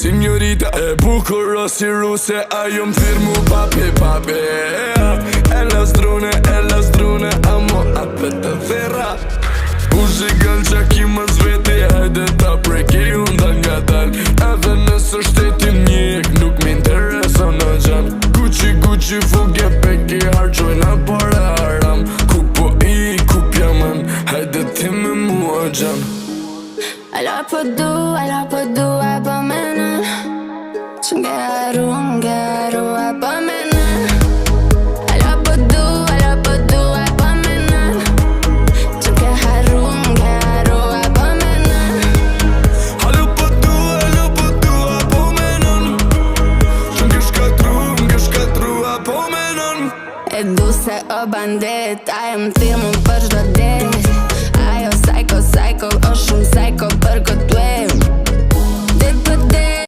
Signorita e bukur o si ruse, ajo m'thirë mu papi papi. Ella zdrune, amo apet të thera. U shikën qa ki më zveti, hajde ta preki unë dal nga dal. Edhe nësë shtetin njek, nuk m'intereson në gjan. Gucci, fugje peki, harqojna para haram. Ku po I, ku pjaman, hajde ti me mua gjan. Alla po du, e po menen që ngeru, e po menen. Alla po du, e po menen që ngeru, e po menen. Alla po du, e po menen që nge shkatru, e po menen. E du se o bandit, a e më thirë më për çdo